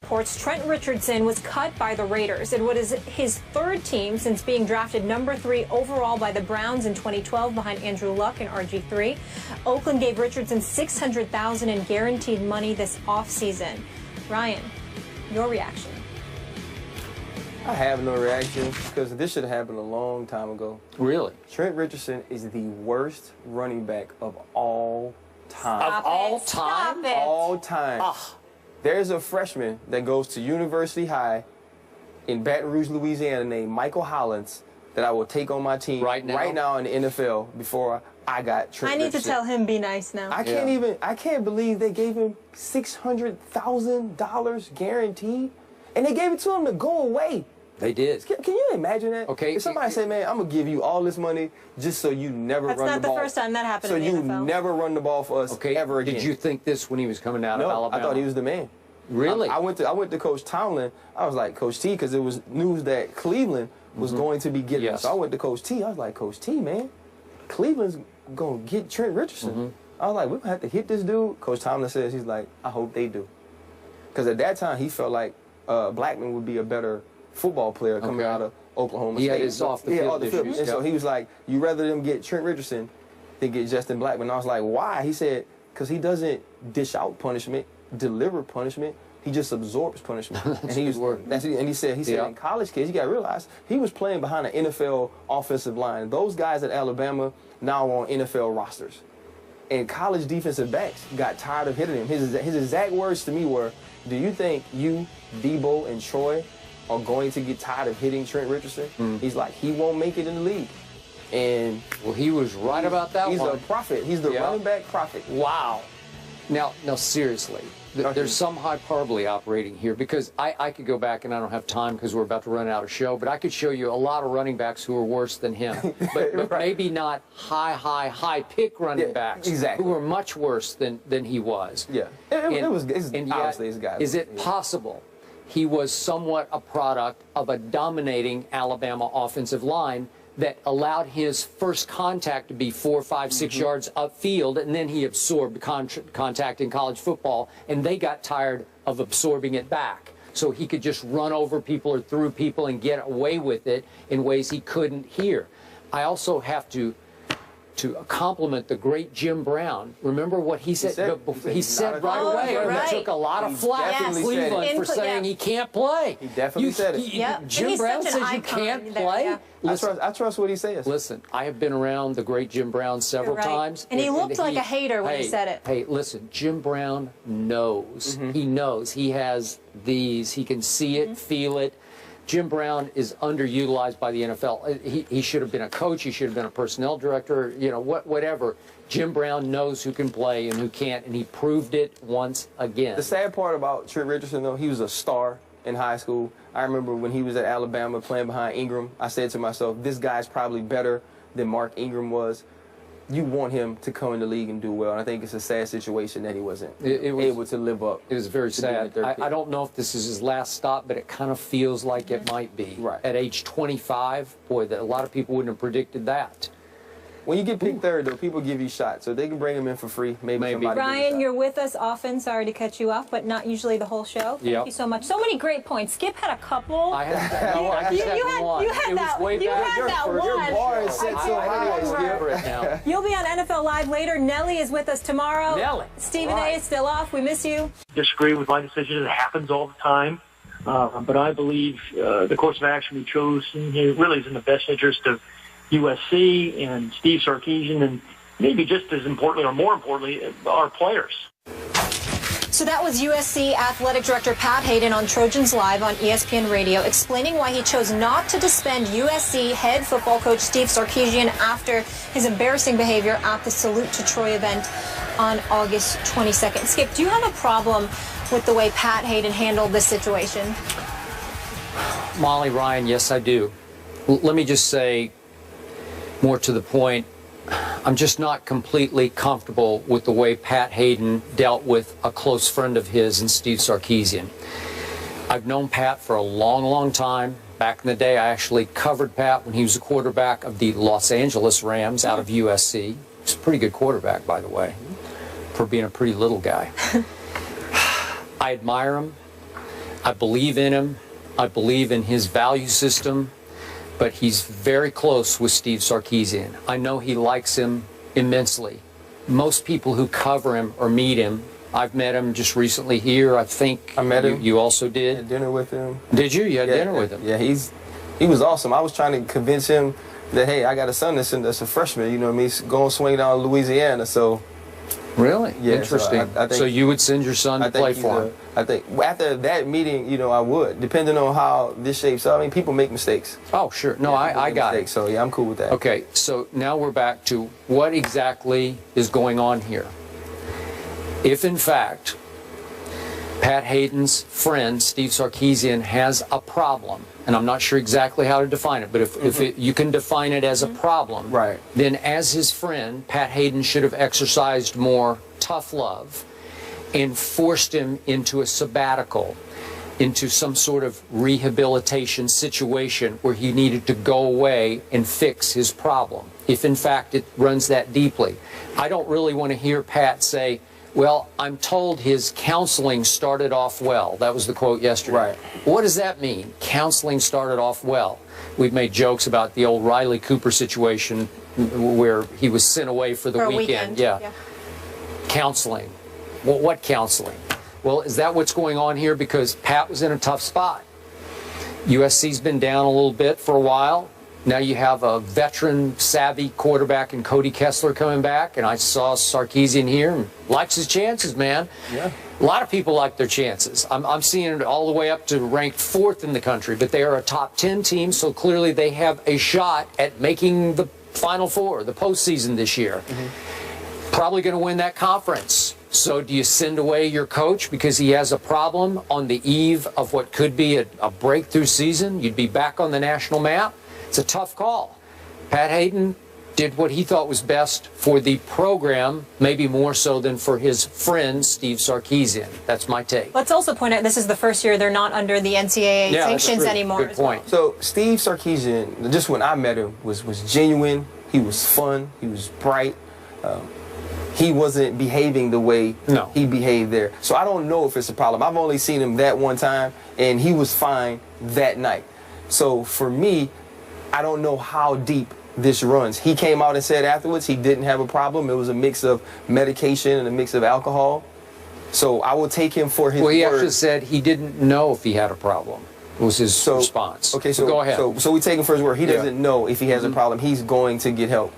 Reports Trent Richardson was cut by the Raiders. It was his third team since being drafted #3 overall by the Browns in 2012 behind Andrew Luck and RG3. Oakland gave Richardson $600,000 in guaranteed money this offseason. Ryan, your reaction? I have no reaction because this should have happened a long time ago. Really? Trent Richardson is the worst running back of all time. Stop it. Stop it. All time. Ah. There's a freshman that goes to University High in Baton Rouge, Louisiana, named Michael Hollins that I will take on my team right now in the NFL before I got Trent I need Richardson. to tell him be nice now. I can't believe they gave him $600,000 guaranteed, and they gave it to him to go away. They did. Can you imagine that? Okay. If somebody say, man, I'm going to give you all this money just so you never run the ball. That's not the first time that happened so in the you NFL. never run the ball for us ever again. Did you think this when he was coming out of Alabama? I thought he was the man. Really? I went to Coach Tomlin. I was like, Coach T, because it was news that Cleveland was going to be getting him. So I went to Coach T. I was like, Coach T, man, Cleveland's going to get Trent Richardson. I was like, we're going to have to hit this dude. Coach Tomlin says, he's like, I hope they do. Because at that time, he felt like Blackman would be a better football player coming out of Oklahoma State. He had his off-the-field issues. And so he was like, you rather them get Trent Richardson than get Justin Blackman. And I was like, why? He said, because he doesn't dish out punishment, deliver punishment. He just absorbs punishment. And he said in college kids, you got to realize he was playing behind an NFL offensive line. Those guys at Alabama now are on NFL rosters. And college defensive backs got tired of hitting him. His exact words to me were, do you think you, Debo, and Troy are going to get tired of hitting Trent Richardson? He's like, he won't make it in the league. And well, he was right about that one. He's a prophet. He's the running back prophet. Wow. Now seriously, there's some hyperbole operating here because I could go back, and I don't have time because we're about to run out of show, but I could show you a lot of running backs who are worse than him. But maybe not high pick running backs who were much worse than he was. Yeah. Obviously his guy. Is it possible he was somewhat a product of a dominating Alabama offensive line that allowed his first contact to be 4, 5, 6 yards upfield, and then he absorbed contact in college football, and they got tired of absorbing it back. So he could just run over people or through people and get away with it in ways he couldn't here. I also have to compliment the great Jim Brown. Remember what he said? He said right away. He took a lot of flack in Cleveland for saying he can't play. He definitely said it. Jim Brown says you can't play. Listen, I trust what he says. Listen, I have been around the great Jim Brown several times. And he looked like a hater when he said it. Hey, listen, Jim Brown knows. He knows. He has these. He can see it, feel it. Jim Brown is underutilized by the NFL. He should have been a coach. He should have been a personnel director. You know, whatever. Jim Brown knows who can play and who can't, and he proved it once again. The sad part about Trent Richardson, though, he was a star in high school. I remember when he was at Alabama playing behind Ingram, I said to myself, this guy's probably better than Mark Ingram was. You want him to come in the league and do well, and I think it's a sad situation that he wasn't able to live up. It was very sad. I don't know if this is his last stop, but it kind of feels like it might be. Right. At age 25, boy, a lot of people wouldn't have predicted that. When you get picked third, though, people give you shots, so they can bring him in for free. Maybe. Ryan, you're with us often. Sorry to cut you off, but not usually the whole show. Thank you so much. So many great points. Skip had a couple. I had that. You had that one. Your bar is set so high, Skip. You'll be on NFL Live later. Nelly is with us tomorrow. Nelly. Stephen A is still off. We miss you. Disagree with my decision. It happens all the time. But I believe the course of action we chose really is in the best interest of USC and Steve Sarkisian, and maybe just as importantly or more importantly, our players. So that was USC Athletic Director Pat Hayden on Trojans Live on ESPN Radio, explaining why he chose not to disband USC head football coach Steve Sarkisian after his embarrassing behavior at the Salute to Troy event on August 22nd. Skip, do you have a problem with the way Pat Hayden handled this situation? Molly, Ryan, yes, I do. Let me just say, more to the point, I'm just not completely comfortable with the way Pat Hayden dealt with a close friend of his and Steve Sarkisian. I've known Pat for a long, long time. Back in the day, I actually covered Pat when he was a quarterback of the Los Angeles Rams out of USC. He's a pretty good quarterback, by the way, for being a pretty little guy. I admire him. I believe in him. I believe in his value system. But he's very close with Steve Sarkisian. I know he likes him immensely. Most people who cover him or meet him, I've met him just recently here. I think I met him. You also did. Had dinner with him. Did you? You had dinner with him. Yeah, he was awesome. I was trying to convince him that, hey, I got a son that's a freshman. You know what I mean? Going swing down Louisiana. So. Really? Yeah, interesting. So, I think, so you would send your son to play for him? I think after that meeting, you know, I would, depending on how this shapes up. I mean, people make mistakes. Oh, sure. No, yeah, I got it. So, yeah, I'm cool with that. Okay, so now we're back to what exactly is going on here. If, in fact, Pat Hayden's friend, Steve Sarkisian, has a problem, and I'm not sure exactly how to define it, but if you can define it as a problem, right, then as his friend, Pat Hayden should have exercised more tough love and forced him into a sabbatical, into some sort of rehabilitation situation where he needed to go away and fix his problem, if in fact it runs that deeply. I don't really want to hear Pat say, well, I'm told his counseling started off well. That was the quote yesterday. Right. What does that mean? Counseling started off well. We've made jokes about the old Riley Cooper situation where he was sent away for the weekend. Yeah. Counseling. Well, what counseling? Well, is that what's going on here? Because Pat was in a tough spot. USC's been down a little bit for a while. Now you have a veteran, savvy quarterback in Cody Kessler coming back, and I saw Sarkisian here and likes his chances, man. Yeah. A lot of people like their chances. I'm seeing it all the way up to ranked 4th in the country, but they are a top 10 team, so clearly they have a shot at making the Final Four, the postseason this year. Probably going to win that conference. So do you send away your coach because he has a problem on the eve of what could be a breakthrough season? You'd be back on the national map. It's a tough call. Pat Hayden did what he thought was best for the program, maybe more so than for his friend, Steve Sarkisian. That's my take. Let's also point out this is the first year they're not under the NCAA sanctions anymore. Good point. So Steve Sarkisian, just when I met him, was genuine. He was fun. He was bright. He wasn't behaving the way he behaved there. So I don't know if it's a problem. I've only seen him that one time, and he was fine that night. So for me, I don't know how deep this runs. He came out and said afterwards he didn't have a problem. It was a mix of medication and a mix of alcohol. So I will take him for his word. Well, he actually said he didn't know if he had a problem. It was his response. Okay, so go ahead. So we take him for his word. He doesn't know if he has a problem. He's going to get help.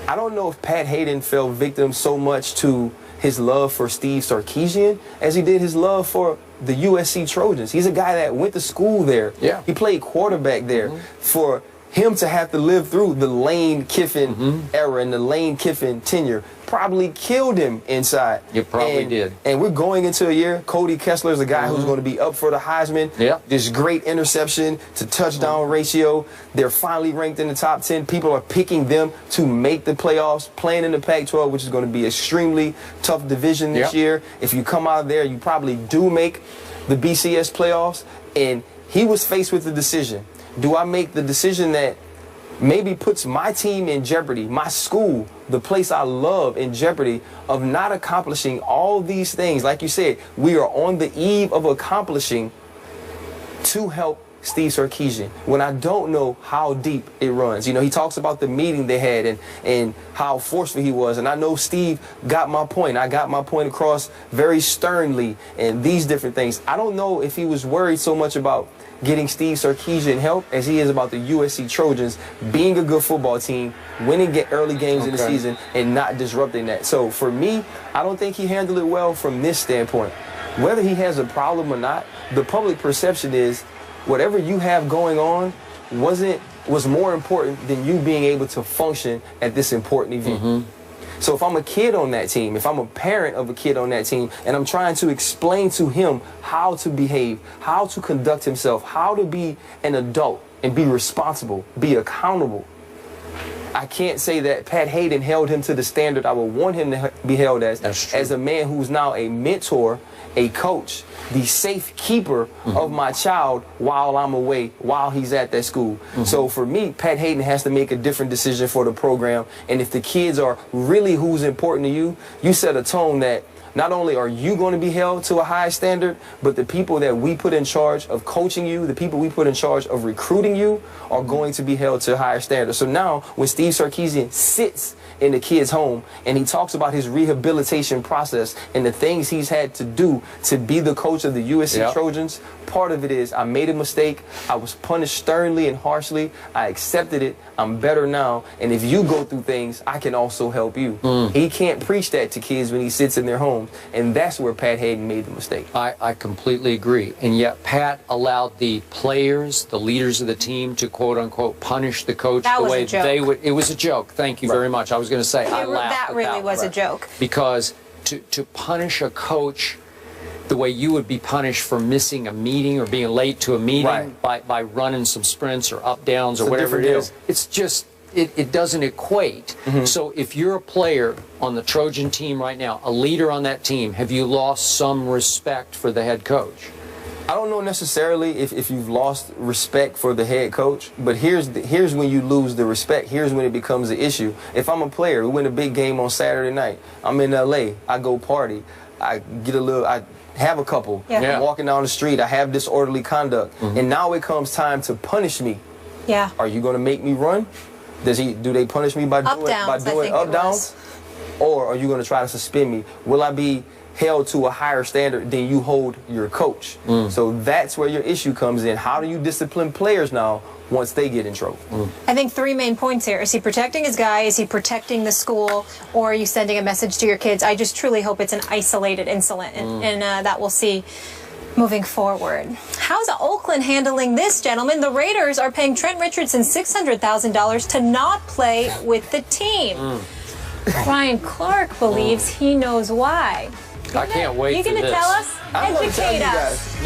I don't know if Pat Hayden fell victim so much to his love for Steve Sarkisian as he did his love for the USC Trojans. He's a guy that went to school there. Yeah. He played quarterback there. For him to have to live through the Lane Kiffin era and the Lane Kiffin tenure probably killed him inside. It probably did. And we're going into a year, Cody Kessler is a guy who's going to be up for the Heisman. Yeah. This great interception to touchdown ratio. They're finally ranked in the top 10. People are picking them to make the playoffs, playing in the Pac-12, which is going to be extremely tough division this year. If you come out of there, you probably do make the BCS playoffs. And he was faced with the decision. Do I make the decision that maybe puts my team in jeopardy, my school, the place I love, in jeopardy of not accomplishing all these things? Like you said, we are on the eve of accomplishing to help Steve Sarkisian when I don't know how deep it runs. You know, he talks about the meeting they had and how forceful he was. And I know Steve got my point. I got my point across very sternly and these different things. I don't know if he was worried so much about getting Steve Sarkisian help as he is about the USC Trojans being a good football team, winning early games in the season, and not disrupting that. So for me, I don't think he handled it well from this standpoint. Whether he has a problem or not, the public perception is whatever you have going on was more important than you being able to function at this important event. So if I'm a kid on that team, if I'm a parent of a kid on that team, and I'm trying to explain to him how to behave, how to conduct himself, how to be an adult and be responsible, be accountable, I can't say that Pat Hayden held him to the standard I would want him to be held as a man who's now a mentor, a coach, the safe keeper of my child while I'm away, while he's at that school. So for me, Pat Hayden has to make a different decision for the program. And if the kids are really who's important to you, you set a tone that not only are you going to be held to a high standard, but the people that we put in charge of coaching you, the people we put in charge of recruiting you, are going to be held to a higher standard. So now when Steve Sarkisian sits in the kid's home and he talks about his rehabilitation process and the things he's had to do to be the coach of the USC Trojans, part of it is I made a mistake. I was punished sternly and harshly. I accepted it. I'm better now. And if you go through things, I can also help you. He can't preach that to kids when he sits in their homes. And that's where Pat Hayden made the mistake. I completely agree. And yet Pat allowed the players, the leaders of the team, to quote unquote punish the coach the way they would. It was a joke. Thank you very much. I was going to say I laughed that really was a joke. Because to punish a coach the way you would be punished for missing a meeting or being late to a meeting by running some sprints or up downs or whatever it is, it's just it doesn't equate. So if you're a player on the Trojan team right now, a leader on that team, have you lost some respect for the head coach? I don't know necessarily if you've lost respect for the head coach, but here's when you lose the respect. Here's when it becomes an issue. If I'm a player, we win a big game on Saturday night, I'm in LA, I go party, I have a couple, I'm walking down the street, I have disorderly conduct, and now it comes time to punish me. Are you going to make me run? Do they punish me by doing up downs? Or are you going to try to suspend me? Will I be held to a higher standard than you hold your coach? So that's where your issue comes in. How do you discipline players now once they get in trouble? I think three main points here. Is he protecting his guy? Is he protecting the school? Or are you sending a message to your kids? I just truly hope it's an isolated incident, and that we'll see moving forward. How's Oakland handling this, gentlemen? The Raiders are paying Trent Richardson $600,000 to not play with the team. Ryan Clark believes he knows why. I can't wait for this. You gonna tell us? Educate us.